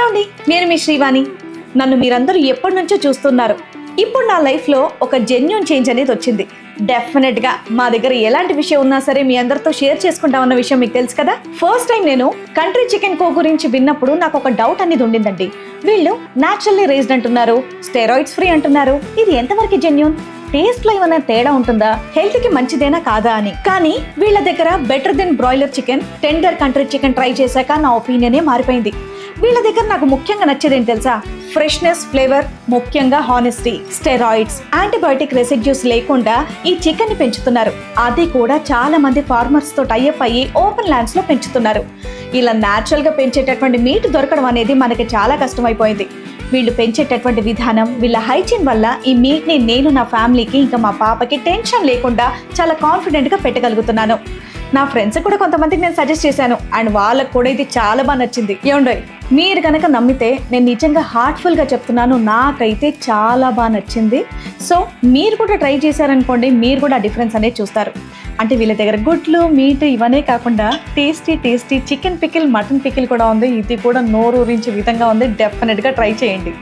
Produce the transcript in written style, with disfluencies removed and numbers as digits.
Hello అండి, నేను మీ శ్రీవాణి. నన్ను మీరందరూ ఎప్పటి నుంచో చూస్తున్నారు. ఇప్పుడు నా లైఫ్లో ఒక జెన్యూన్ చేంజ్ అనేది వచ్చింది. డెఫినెట్గా మా దగ్గర ఎలాంటి విషయం ఉన్నా సరే మీ అందరితో షేర్ చేసుకుంటామన్న విషయం మీకు తెలుసు కదా. ఫస్ట్ టైం నేను కంట్రీ చికెన్ కో గురించి విన్నప్పుడు నాకు ఒక డౌట్ అనేది ఉండిందండి. వీళ్ళు న్యాచురల్లీ రేస్డ్ అంటున్నారు, స్టెరాయిడ్స్ ఫ్రీ అంటున్నారు. ఇది ఎంతవరకు జెన్యూన్? టేస్ట్ లో ఏమైనా తేడా ఉంటుందా, హెల్త్ కి మంచిదేనా కాదా అని. కానీ వీళ్ళ దగ్గర better then broiler chicken, tender country chicken try చేశాక నా ఒపీనియనే మారిపోయింది. వీళ్ళ దగ్గర నాకు ముఖ్యంగా నచ్చేది ఏంటి తెలుసా? ఫ్రెష్నెస్, ఫ్లేవర్, ముఖ్యంగా హానెస్టీ. స్టెరాయిడ్స్, యాంటీబయాటిక్ రెసిడ్యూస్ లేకుండా ఈ చికెన్ ని పెంచుతున్నారు. అది కూడా చాలా మంది ఫార్మర్స్ తో టైఅప్ అయ్యి ఓపెన్ ల్యాండ్స్ లో పెంచుతున్నారు. ఇలా న్యాచురల్ గా పెంచేటటువంటి మీట్ దొరకడం అనేది మనకి చాలా కష్టమైపోయింది. వీళ్ళు పెంచేటటువంటి విధానం, వీళ్ళ హైజీన్ వల్ల ఈ మీట్ ని నేను నా ఫ్యామిలీకి ఇంకా మా పాపకి టెన్షన్ లేకుండా చాలా కాన్ఫిడెంట్ గా పెట్టగలుగుతున్నాను. నా ఫ్రెండ్స్ కూడా కొంతమందికి నేను సజెస్ట్ చేశాను అండ్ వాళ్ళకు కూడా ఇది చాలా బాగా నచ్చింది. ఏమండోయ్, మీరు కనుక నమ్మితే నేను నిజంగా హార్ట్ఫుల్ గా చెప్తున్నాను, నాకైతే చాలా బాగా నచ్చింది. సో మీరు కూడా ట్రై చేశారనుకోండి, మీరు కూడా డిఫరెన్స్ అనేది చూస్తారు. అంటే వీళ్ళ దగ్గర గుడ్లు, మీట్ ఇవన్నీ కాకుండా tasty chicken pickle, mutton pickle కూడా ఉంది. ఇది కూడా నోరూరించే విధంగా ఉంది. డెఫినెట్గా ట్రై చేయండి.